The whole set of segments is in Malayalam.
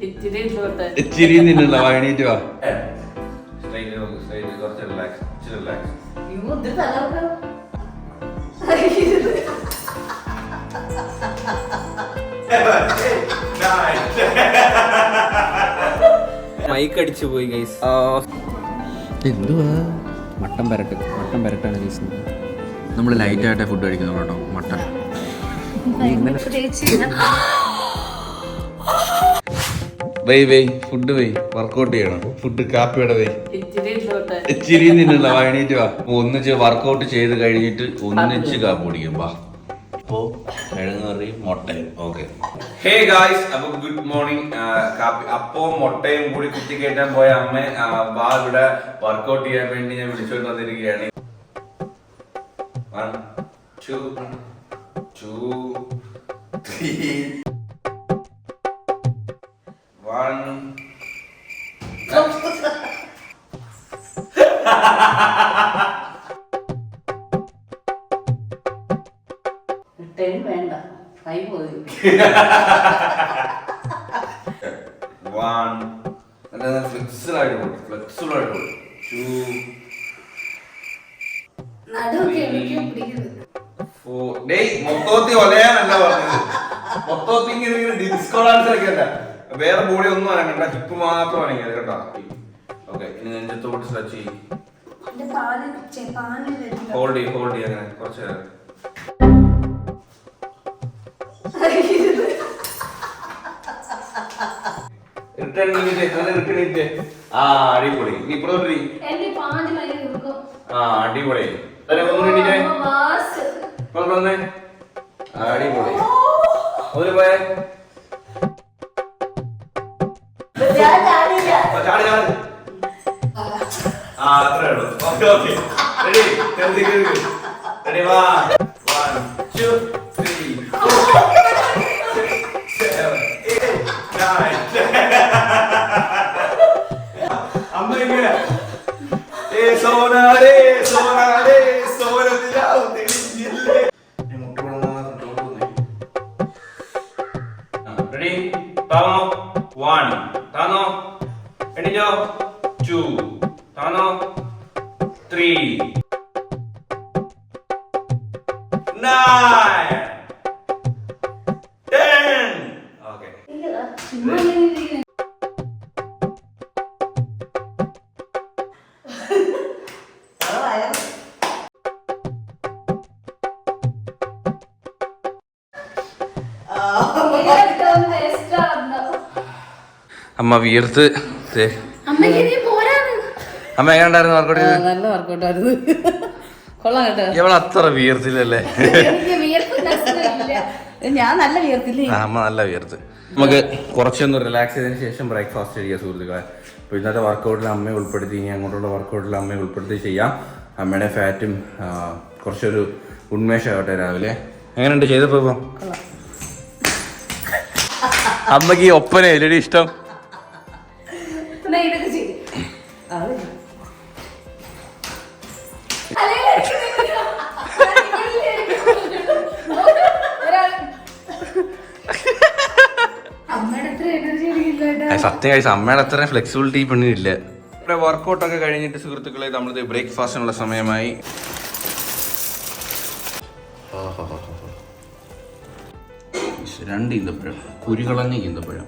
ഇച്ചിരി നിന്നുള്ള വൈകിട്ട് വാ. മൈക്ക് അടിച്ചു പോയി ഗൈസ്. എന്തുവാ മട്ടൻ പെരട്ടാണ് ഗൈസ്. നമ്മൾ ലൈറ്റ് ആയിട്ടേ ഫുഡ് കഴിക്കുന്നു കേട്ടോ. മട്ടൻ ഫുഡ് വർക്കൗട്ട് ചെയ്യണം. ഫുഡ് കാപ്പിയുടെ ഇച്ചിരി നിന്നുള്ള വൈകിട്ട് വാ. ഒന്നിച്ച് വർക്കൗട്ട് ചെയ്ത് കഴിഞ്ഞിട്ട് ഒന്നിച്ച് കാപ്പി കുടിക്കും. വാ. അപ്പോ കിഴങ്ങറി മുട്ടയും. ഓക്കെ. ഹേ ഗായ്സ്, അപ്പൊ ഗുഡ് മോർണിംഗ്. അപ്പോ മുട്ടയും കൂടി കുത്തി കയറ്റാൻ പോയ അമ്മ വാ ഇവിടെ വർക്കൗട്ട് ചെയ്യാൻ വേണ്ടി ഞാൻ വിളിച്ചോണ്ട് വന്നിരിക്കുകയാണ്. 1 2 3 1 വേണ്ട കൈ പോയി. 1 ഫ്ലെക്സിബിൾ ആയിട്ട് 2 മൊത്തത്തിൽ ഒലയാനല്ല പറഞ്ഞത്. മൊത്തത്തിൽ ഇങ്ങനെ ഡിസ്കോ ഡാൻസ് കളിക്കണ്ട. വേറെ ബോഡി ഒന്നും അനങ്ങണ്ട, ഹിപ്പ് മാത്രം അനങ്ങിയത് കേട്ടോ. ഓക്കെ, ഇനി നെഞ്ചത്തോട്ട് സ്ട്രെച്ച് ചെയ്യും. ഹോൾഡ് ചെയ്യും അങ്ങനെ കുറച്ച് നേരം. അടിപൊളി. നീ അടിപൊളി. അടിപൊളി. ഒരു പോയെ അത്രേ ഉള്ളൂ. Okay okay. Ready ready. 1 2 3 4 7 8 9 അമ്മ ഇങ്ങനെ സോനാരേ സോനത്തിലാവും തെളിഞ്ഞില്ലേ. റെഡി. താനോ 1 താനോ എണീറ്റോ 2 താനോ 3 9 10. ഓക്കെ. അമ്മ വിയർത്ത്. അമ്മ എങ്ങനെയുണ്ടായിരുന്നു വർക്കൗട്ട് ചെയ്ത്? നല്ല വർക്കൗട്ടായിരുന്നു. കൊള്ളാം കേട്ടോ. ഇവള് അത്ര വിയർത്തില്ലല്ലേ? ഞാൻ നല്ല വിയർത്തില്ലേ? അമ്മ നല്ല വിയർത്ത്. നമുക്ക് കുറച്ചൊന്ന് റിലാക്സ് ചെയ്തതിന് ശേഷം ബ്രേക്ക്ഫാസ്റ്റ് ചെയ്യാം സുഹൃത്തുക്കളെ. അപ്പോൾ ഇന്നത്തെ വർക്കൗട്ടിൽ അമ്മയെ ഉൾപ്പെടുത്തി, ഇനി അങ്ങോട്ടുള്ള വർക്കൗട്ടിൽ അമ്മയെ ഉൾപ്പെടുത്തി ചെയ്യാം. അമ്മയുടെ ഫാറ്റും കുറച്ചൊരു ഉന്മേഷമാകട്ടെ രാവിലെ. എങ്ങനെയുണ്ട് ചെയ്തപ്പോ? ഇപ്പം അമ്മക്ക് ഈ ഒപ്പന എല്ലടി ഇഷ്ടം. സത്യം കഴിച്ച അമ്മയുടെ അത്ര ഫ്ലെക്സിബിലിറ്റി പെണ്ണില്ല. ഇവിടെ വർക്കൗട്ടൊക്കെ കഴിഞ്ഞിട്ട് സുഹൃത്തുക്കളെ നമ്മളിത് ബ്രേക്ക്ഫാസ്റ്റിനുള്ള സമയമായി. രണ്ട് ഈന്തപ്പഴം, കുരുകളഞ്ഞ ഈന്തപ്പഴം.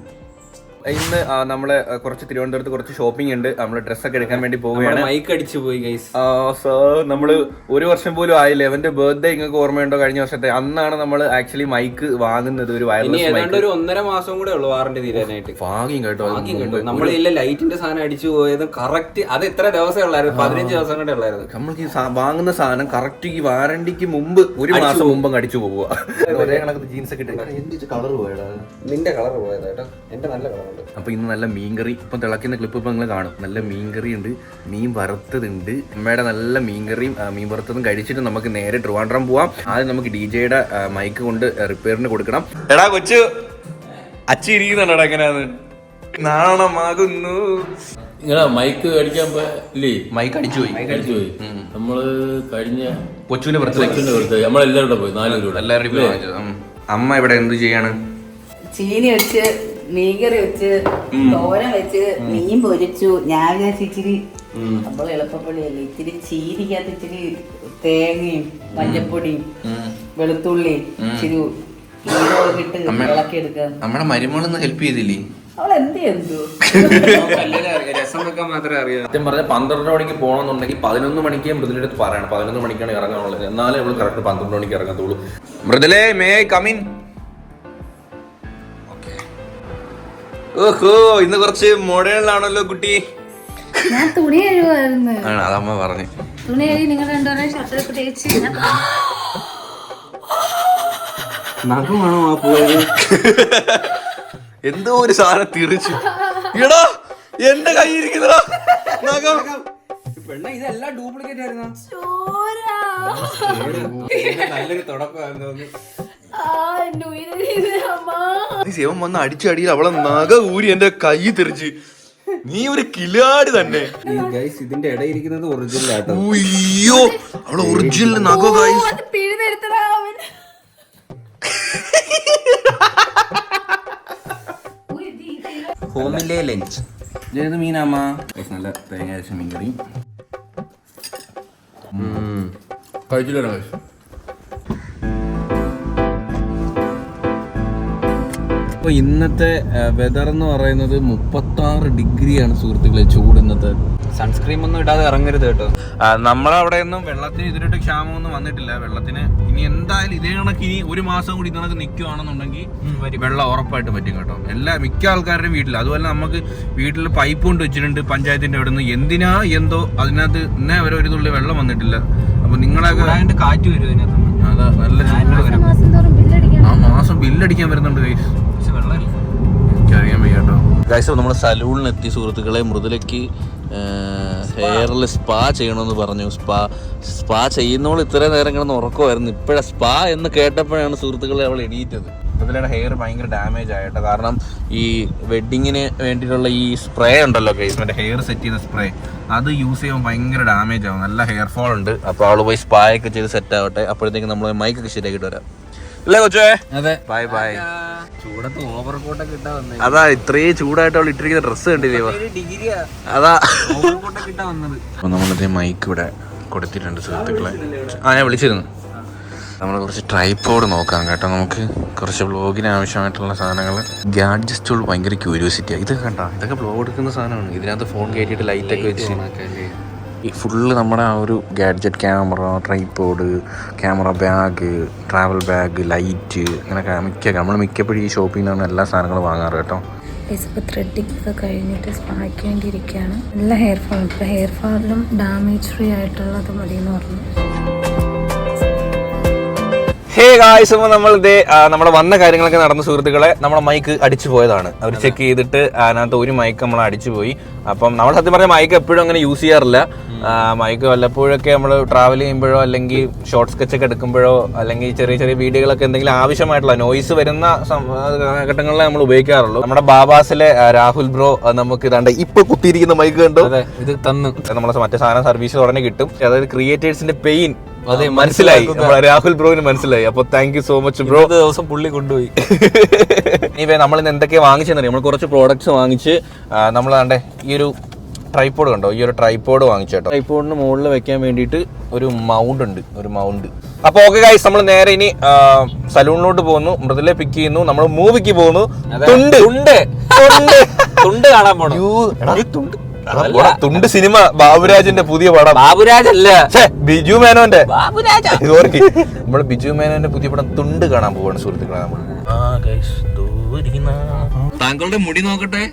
ഇന്ന് നമ്മള് കുറച്ച് തിരുവനന്തപുരത്ത് കുറച്ച് ഷോപ്പിംഗ് ഉണ്ട്. നമ്മള് ഡ്രസ്സൊക്കെ എടുക്കാൻ വേണ്ടി പോവുകയാണ്. മൈക്ക് അടിച്ചു പോയി ഗൈസ്. നമ്മള് ഒരു വർഷം പോലും ആയില്ല. എവന്റെ ബർത്ത്ഡേ നിങ്ങൾക്ക് ഓർമ്മയുണ്ടോ? കഴിഞ്ഞ വർഷത്തെ അന്നാണ് നമ്മൾ ആക്ച്വലി മൈക്ക് വാങ്ങുന്നത്. ഒരു വയർലെസ് മൈക്ക്. ഒരു 1.5 മാസം കൂടെ ഉള്ളു വാറന്റി തീരാനായിട്ട്. ഭാഗ്യം കേട്ടോ. നമ്മളില്ല ലൈറ്റിന്റെ സാധനം അടിച്ചു പോയത് കറക്റ്റ്. അത് എത്ര ദിവസം ഉള്ളായിരുന്നു? 15 ദിവസം കൂടെ ഉള്ളായിരുന്നു. നമ്മൾക്ക് വാങ്ങുന്ന സാധനം കറക്റ്റ് ഈ വാറന്റിക്ക് മുമ്പ് ഒരു മാസം മുമ്പ് അടിച്ചു പോവുക. ഒരേ കണക്ക് ജീൻസ് ഒക്കെ ഇട്ട് കളർ പോയടാ. നിന്റെ കളർ പോയത് കേട്ടോ. എന്റെ നല്ല കളർ. അപ്പൊ ഇന്ന് നല്ല മീൻകറി. ഇപ്പം തിളക്കുന്ന ക്ലിപ്പ് ഇപ്പൊ നിങ്ങൾ കാണും. നല്ല മീൻകറി ഉണ്ട്, മീൻ വറുത്തതുണ്ട്. അമ്മയുടെ നല്ല മീൻകറിയും മീൻ വറുത്തതും കഴിച്ചിട്ട് നമുക്ക് നേരെ ട്രിവാൻഡ്രം പോവാം. ആദ്യം നമുക്ക് DJ-യുടെ മൈക്ക് കൊണ്ട് റിപ്പയറിന് കൊടുക്കണം. എടാ കൊച്ചു അച്ഛ ഇരിക്കുന്നുണ്ടോടാ? എങ്ങനെയാന്ന് നാണമാകുന്നു. ഇങ്ങനെ മൈക്ക് അടിക്കാൻ ഇല്ലേ? മൈക്ക് അടിച്ചു പോയി. നമ്മള് കഴിഞ്ഞ കൊച്ചുവിന്റെ ബർത്ത്ഡേ നമ്മളെല്ലാവരും പോയി 4 പേരും. എല്ലാവരും. അമ്മ ഇവിടെ എന്ത് ചെയ്യാണ്? ചീനി വെച്ച് മീൻകറി വെച്ച് തോരൻ വെച്ച് മീൻ പൊരിച്ചു. ഞാൻ വിചാരിച്ചു ഇച്ചിരി നമ്മൾ എളുപ്പപ്പണിയല്ലേ, ഇച്ചിരി ചീനിക്കകത്ത് ഇച്ചിരി തേങ്ങയും മഞ്ഞപ്പൊടിയും വെളുത്തുള്ളിയും ഇച്ചിരി ഈരൊക്കെ ഇട്ട് ഇളക്കി എടുക്കുക. നമ്മുടെ മരുമോളൊന്ന് ഹെൽപ്പ് ചെയ്തില്ലേ? അവൾ എന്ത് ചെയ്തു? രസം വെക്കാൻ മാത്രമേ അറിയാം. സത്യം പറഞ്ഞാൽ 12 മണിക്ക് പോകണമെന്നുണ്ടെങ്കിൽ 11 മണിക്ക് മൃദുലിന്റെ അടുത്ത് പറയണം. 11 മണിക്കാണ് ഇറങ്ങാനുള്ളത്. എന്നാലേ അവള് കറക്റ്റ് 12 മണിക്ക് ഇറങ്ങത്തുള്ളൂ. മൃദുലേ, മേ ഐ കം ഇൻ? ഓഹോ, ഇന്ന് കുറച്ച് മോഡേണിലാണല്ലോ കുട്ടി. ഞാൻ തുണി കഴുകുമായിരുന്നു. ആണ് അതമ്മ പറഞ്ഞു. തുണി കഴുകി നിങ്ങൾ രണ്ടുപേരും ഷർട്ടൊക്കെ തേച്ച് നഖമാണോ ആ പോയത്? എന്തോ ഒരു സാധനം തിരിച്ചു. എടാ എന്റെ കയ്യിരിക്കുന്നതാ നഖം. പെണ്ണ ഇതെല്ലാം ഡ്യൂപ്ലിക്കേറ്റ് ആയിരുന്നു. നല്ലൊരു തുടക്കമായിരുന്നു. ശിവൻ വന്ന് അടിച്ചടിയിൽ അവളെ നഖ ഊരി എന്റെ കൈ തെറിച്ച്. നീ ഒരു കിലാടി തന്നെ. ഇതിന്റെ ഇടയിൽ ഇരിക്കുന്നത് ഒറിജിനൽ ആട്ടോ. അയ്യോ, അവളെ ഒറിജിനൽ നഖ ഗൈസ്. ഹോമിലെ ലഞ്ച്. ഏത് മീനാമ്മ? നല്ല തേങ്ങ അരച്ച മീൻ കറി. കഴിച്ചില്ല. അപ്പോൾ ഇന്നത്തെ വെതർ എന്ന് പറയുന്നത് 36 ഡിഗ്രിയാണ് സുഹൃത്തുക്കളെ, ചൂട്. ഇന്നത്തെ സൺസ്ക്രീം ഒന്നും ഇടാതെ ഇറങ്ങരുത് കേട്ടോ. നമ്മളവിടെ ഒന്നും വെള്ളത്തിന് ഇതിലോട്ട് ക്ഷാമമൊന്നും വന്നിട്ടില്ല. വെള്ളത്തിന് ഇനി എന്തായാലും ഇതേ കണക്ക് ഇനി ഒരു മാസം കൂടി ഇതണക്ക് നിൽക്കുവാണെന്നുണ്ടെങ്കിൽ വെള്ളം ഉറപ്പായിട്ട് പറ്റും കേട്ടോ. മിക്ക ആൾക്കാരുടെയും വീട്ടിൽ. അതുപോലെ നമുക്ക് വീട്ടിൽ പൈപ്പ് കൊണ്ട് വെച്ചിട്ടുണ്ട് പഞ്ചായത്തിന്റെ അവിടെ നിന്ന്. എന്തിനാ എന്തോ അതിനകത്ത് ഇന്നേ വരെ ഒരു തുള്ളി വെള്ളം വന്നിട്ടില്ല. അപ്പൊ നിങ്ങളൊക്കെ കാറ്റ് വരും അതിനകത്ത്. അതാ നല്ല ആ മാസം ബില്ലടിക്കാൻ വരുന്നുണ്ട് ഗൈസ്. എനിക്കറിയാൻ വയ്യ കേട്ടോ ഗൈസ്. നമ്മൾ സലൂണിൽ എത്തി സുഹൃത്തുക്കളെ. മൃദുലയ്ക്ക് ഹെയറിൽ സ്പാ ചെയ്യണമെന്ന് പറഞ്ഞു. സ്പാ ചെയ്യുന്നവൾ ഇത്രയും നേരം കിടന്ന് ഉറക്കമായിരുന്നു. ഇപ്പോഴാണ് സ്പാ എന്ന് കേട്ടപ്പോഴാണ് സുഹൃത്തുക്കളെ അവൾ എണീറ്റത്. മൃദുലയുടെ ഹെയർ ഭയങ്കര ഡാമേജ് ആയിട്ടോ. കാരണം ഈ വെഡ്ഡിങ്ങിന് വേണ്ടിയിട്ടുള്ള ഈ സ്പ്രേ ഉണ്ടല്ലോ ഗൈസ്, മറ്റേ ഹെയർ സെറ്റ് ചെയ്യുന്ന സ്പ്രേ, അത് യൂസ് ചെയ്യുമ്പോൾ ഭയങ്കര ഡാമേജ് ആവും. നല്ല ഹെയർ ഫോൾ ഉണ്ട്. അപ്പോൾ അവൾ പോയി സ്പാ ഒക്കെ ചെയ്ത് സെറ്റ് ആവട്ടെ. അപ്പോഴത്തേക്ക് നമ്മൾ മൈക്കൊക്കെ ശരിയാക്കിയിട്ട് വരാം. അല്ലേ കൊച്ചേ? അതെ. Bye bye. ചൂടത്ത് ഓവർ കോട്ടൊക്കെ ഇട്ടാ വന്നത്. അതാ ഇത്രയും ചൂടായിട്ട് അവൾ ഇട്ടിരിക്കുന്ന ഡ്രസ്സ് കണ്ടില്ലേ? അതാ ഓവർ കോട്ടൊക്കെ ഇട്ടാ വന്നത്. അപ്പൊ നമ്മളിതേ മൈക്ക് ഇവിടെ കൊടുത്തിട്ടുണ്ട് സുഹൃത്തുക്കളെ. ഞാൻ വിളിച്ചിരുന്നു. നമ്മൾ കുറച്ച് ട്രൈപോഡ് നോക്കാം കേട്ടോ. നമുക്ക് കുറച്ച് വ്ളോഗിന് ആവശ്യമായിട്ടുള്ള സാധനങ്ങൾ, ഗാഡ്ജറ്റുകൾ ഭയങ്കര ക്യൂരിയോസിറ്റിയാണ്. ഇത് കണ്ടോ, ഇതൊക്കെ വ്ളോഗ് എടുക്കുന്ന സാധനമാണ്. ഇതിനകത്ത് ഫോൺ കയറ്റിയിട്ട് ലൈറ്റൊക്കെ വെച്ച് ഈ ഫുള്ള് നമ്മുടെ ആ ഒരു gadget, camera, tripod, camera bag, travel bag, light, അങ്ങനെ നമ്മൾ മിക്കപ്പോഴും ഈ ഷോപ്പിൽ നിന്നാണ് എല്ലാ സാധനങ്ങളും വാങ്ങാറ് കേട്ടോ. ഇപ്പോൾ ത്രെഡിങ് ഒക്കെ കഴിഞ്ഞിട്ട് സ്പായ്ക്ക് വേണ്ടി ഇരിക്കുകയാണ്. നല്ല ഹെയർ ഫോൾ. ഇപ്പോൾ ഹെയർ ഫോളിലും ഡാമേജ് ഫ്രീ ആയിട്ടുള്ളത് മതി എന്ന് പറഞ്ഞു. ഹേ ഗായ്സ്, നമ്മൾ ഇതേ നമ്മുടെ വന്ന കാര്യങ്ങളൊക്കെ നടന്ന സുഹൃത്തുക്കളെ. നമ്മുടെ മൈക്ക് അടിച്ചു പോയതാണ്. അവർ ചെക്ക് ചെയ്തിട്ട് അതിനകത്ത് ഒരു മൈക്ക് നമ്മൾ അടിച്ചു പോയി. അപ്പം നമ്മൾ സത്യം പറഞ്ഞാൽ മൈക്ക് എപ്പോഴും അങ്ങനെ യൂസ് ചെയ്യാറില്ല. മൈക്ക് വല്ലപ്പോഴൊക്കെ നമ്മൾ ട്രാവൽ ചെയ്യുമ്പോഴോ അല്ലെങ്കിൽ ഷോർട്ട് സ്കെച്ച് ഒക്കെ എടുക്കുമ്പോഴോ അല്ലെങ്കിൽ ചെറിയ ചെറിയ വീഡിയോകളൊക്കെ എന്തെങ്കിലും ആവശ്യമായിട്ടുള്ള നോയ്സ് വരുന്ന ഘട്ടങ്ങളിലെ നമ്മൾ ഉപയോഗിക്കാറുള്ളൂ. നമ്മുടെ ബാബാസിലെ രാഹുൽ ബ്രോ നമുക്ക് ഇതാണ്ട് ഇപ്പൊ കുത്തിയിരിക്കുന്ന മൈക്ക് കണ്ടു. ഇത് തന്നു. നമ്മളെ മറ്റേ സാധനം സർവീസ് ഉടനെ കിട്ടും. അതായത് ക്രിയേറ്റേഴ്സിന്റെ പെയിൻ അതെ മനസ്സിലായി. രാഹുൽ ബ്രോന് മനസ്സിലായി. അപ്പൊ thank you so much bro. ദിവസം പുള്ളി കൊണ്ടുപോയി. ഇവ നമ്മൾ ഇന്ന് എന്തൊക്കെയാ വാങ്ങിച്ചെന്നറിയാം. നമ്മൾ കുറച്ച് പ്രോഡക്ട്സ് വാങ്ങിച്ച് നമ്മളാണ്ടെ ഈ ഒരു ട്രൈപോഡ് കണ്ടോ, ഈ ഒരു ട്രൈപോഡ് വാങ്ങിച്ചു കേട്ടോ. ട്രൈപോഡിന് മുകളിൽ വെക്കാൻ വേണ്ടിയിട്ട് ഒരു മൗണ്ട് ഉണ്ട്, ഒരു മൗണ്ട്. അപ്പൊ ഓക്കെ ഗൈസ്, നമ്മൾ നേരെ ഇനി സലൂണിലോട്ട് പോകുന്നു. മൃദുലെ പിക്ക് ചെയ്യുന്നു. നമ്മൾ മൂവിക്ക് പോകുന്നു. തുണ്ട് കാണാൻ പോണു. തുണ്ട് സിനിമ, ബാബുരാജിന്റെ പുതിയ പടം. ബാബുരാജല്ല, ബിജു മേനോന്റെ. നമ്മള് ബിജു മേനോന്റെ പുതിയ പടം തുണ്ട് കാണാൻ പോവാണ് സുഹൃത്തുക്കളെ. നമ്മൾ താങ്കളുടെ മുടി നോക്കട്ടെ.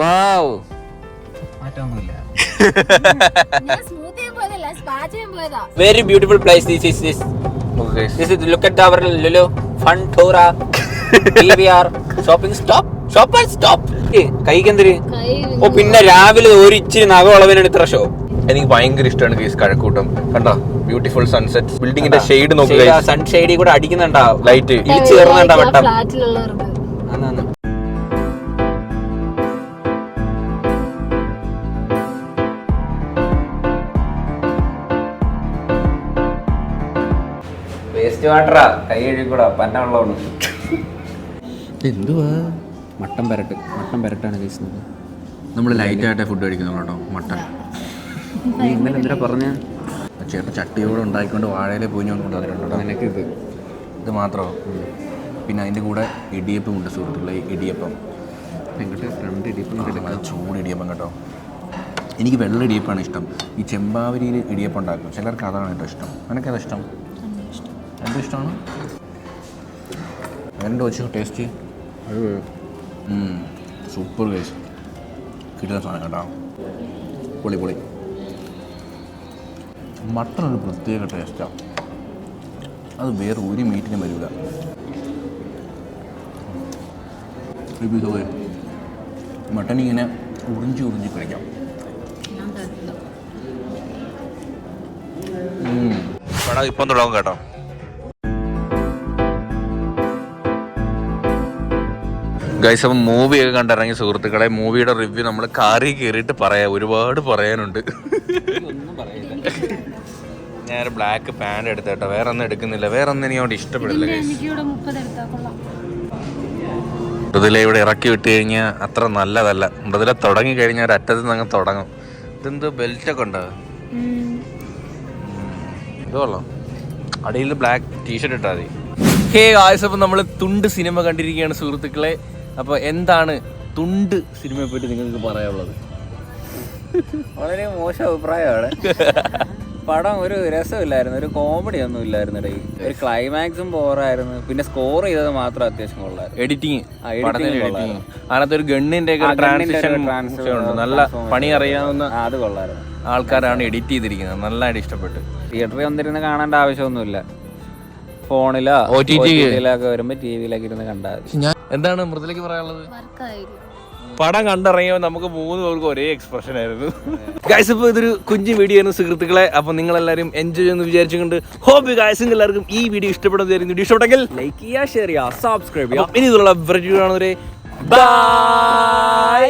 വാവ്, മാറ്റമൊന്നുമില്ല. Very beautiful place. This is look at our Lulu Funtura PVR shopping stop. കൈക്കെന്തിര്? ഓ പിന്നെ രാവിലെ ഒരു ഇച്ചിരി നഖവളവിനാണ് ഇത്ര ഷോ. എനിക്ക് ഭയങ്കര ഇഷ്ടമാണ് കേസ് കഴക്കൂട്ടം. കണ്ടോ, ബ്യൂട്ടിഫുൾ സൺസെറ്റ്. ബിൽഡിങ്ങിന്റെ ഷെയ്ഡ് നോക്കുക, സൺഷെയ്ഡിൽ കൂടെ അടിക്കുന്നുണ്ടാവും, ലൈറ്റ് ഇടിച്ചു കയറുന്നുണ്ടാവും വെട്ടം. വേസ്റ്റ് വാട്ടറാ, കൈ കഴുകിക്കൂടാ, പന്ന വെള്ളമാണ്. എന്തുവാ? മട്ടൻ പെരട്ടാണ് കഴിച്ചത്. നമ്മൾ ലൈറ്റായിട്ടേ ഫുഡ് കഴിക്കുന്നു കേട്ടോ. മട്ടൻ നീ ഇന്നലെ എന്തിനാ പറഞ്ഞ? ചേട്ടൻ ചട്ടിയോടെ ഉണ്ടാക്കിക്കൊണ്ട് വാഴയിലെ പൂഞ്ഞുകൊണ്ട് കൊണ്ടുവന്നിട്ടുണ്ടോ? നിനക്ക് ഇത് മാത്രമോ? പിന്നെ അതിൻ്റെ കൂടെ ഇടിയപ്പം ഉണ്ട് സുഹൃത്തുക്കളെ. ഇടിയപ്പം എങ്ങോട്ട് 2 ഇടിയപ്പം നല്ല ചൂട് ഇടിയപ്പം കേട്ടോ. എനിക്ക് വെള്ള ഇടിയപ്പമാണ് ഇഷ്ടം. ഈ ചെമ്പാവരിയിൽ ഇടിയപ്പം ഉണ്ടാക്കും, ചിലർക്ക് അതാണ് കേട്ടോ ഇഷ്ടം. എനിക്കത് ഇഷ്ടം, എന്തും ഇഷ്ടമാണ്. എൻ്റെ വെച്ച് ടേസ്റ്റ് സൂപ്പർ ടേസ്റ്റ് കിട്ടുന്ന സാധനം കേട്ടോ. പൊളി പൊളി. മട്ടൺ ഒരു പ്രത്യേക ടേസ്റ്റാണ്, അത് വേറെ ഒരു മീറ്റിനും വരില്ല. മട്ടൺ ഇങ്ങനെ ഉറിഞ്ചി കഴിക്കാം. പടം ഇപ്പം തുടങ്ങും കേട്ടോ. ഗൈസ്, അപ്പം മൂവിയൊക്കെ കണ്ടിറങ്ങി സുഹൃത്തുക്കളെ. മൂവിയുടെ റിവ്യൂ നമ്മൾ കാറിൽ കയറിയിട്ട് പറയാം, ഒരുപാട് പറയാനുണ്ട്. ഞാൻ ബ്ലാക്ക് പാൻറ് എടുത്തേട്ടോ, വേറെ ഒന്നും എടുക്കുന്നില്ല. വേറെ ഒന്നും എനിക്ക് അവിടെ ഇഷ്ടപ്പെടില്ല ഗൈസ്. മൃദുല ഇവിടെ ഇറക്കി വിട്ട് കഴിഞ്ഞാൽ അത്ര നല്ലതല്ല. മൃദുല തുടങ്ങി കഴിഞ്ഞാൽ ഒരു അറ്റത്ത് നിന്ന് അങ്ങ് തുടങ്ങും. ഇതെന്തോ ബെൽറ്റൊക്കെ ഉണ്ടോ? ഇത് കൊള്ളാം. അടിയിൽ ബ്ലാക്ക് ടീഷർട്ട് ഇട്ടാൽ മതി. ഹേ ഗായ്സ്, അപ്പം നമ്മൾ തുണ്ട് സിനിമ കണ്ടിരിക്കുകയാണ് സുഹൃത്തുക്കളെ. അപ്പോൾ എന്താണ് തുണ്ട് സിനിമയെ പറ്റി നിങ്ങൾക്ക് പറയാനുള്ളത്? വളരെ മോശം അഭിപ്രായമാണ്. പടം ഒരു രസമില്ലായിരുന്നു, ഒരു കോമഡി ഒന്നും ഇല്ലായിരുന്നു. ഒരു ക്ലൈമാക്സും ബോറായിരുന്നു. പിന്നെ സ്കോർ ചെയ്തത് മാത്രം അത്യാവശ്യം കൊള്ളായിരുന്നു. എഡിറ്റിങ്, അതിനകത്ത് ഒരു ഗണ്ണിന്റെ നല്ല പണി അറിയാവുന്ന അത് കൊള്ളായിരുന്നു. ആൾക്കാരാണ് എഡിറ്റ് ചെയ്തിരിക്കുന്നത്. നല്ലതായിട്ട് ഇഷ്ടപ്പെട്ടു. തിയേറ്ററിൽ വന്നിരുന്ന് കാണേണ്ട ആവശ്യമൊന്നുമില്ല. ഫോണിലോ OTT-ലൊക്കെ വരുമ്പോൾ TV-ലൊക്കെ ഇരുന്ന് കണ്ടാൽ മതി. എന്താണ് മൃദുലയ്ക്ക് പറയാനുള്ളത്? പടം കണ്ടിറങ്ങിയപ്പോൾ നമുക്ക് 3 പേർക്കും ഒരേ എക്സ്പ്രഷൻ ആയിരുന്നു. ഗൈസ്, ഇപ്പോൾ ഇതൊരു കുഞ്ഞു വീഡിയോ ആയിരുന്നു സുഹൃത്തുക്കളെ. അപ്പോൾ നിങ്ങളെല്ലാവരും എൻജോയ് ചെയ്യുമെന്ന് വിചാരിച്ചുകൊണ്ട് ഹോപ്പ് ഗൈസ് എല്ലാവർക്കും ഈ വീഡിയോ ഇഷ്ടപ്പെടുന്നതായിരുന്നു. വീഡിയോ ഇഷ്ടപ്പെട്ടെങ്കിൽ ലൈക്ക് ചെയ്യുക, ഷെയർ ചെയ്യുക, സബ്സ്ക്രൈബ് ചെയ്യുക. ഇനി ഇതിലുള്ള ബൈ.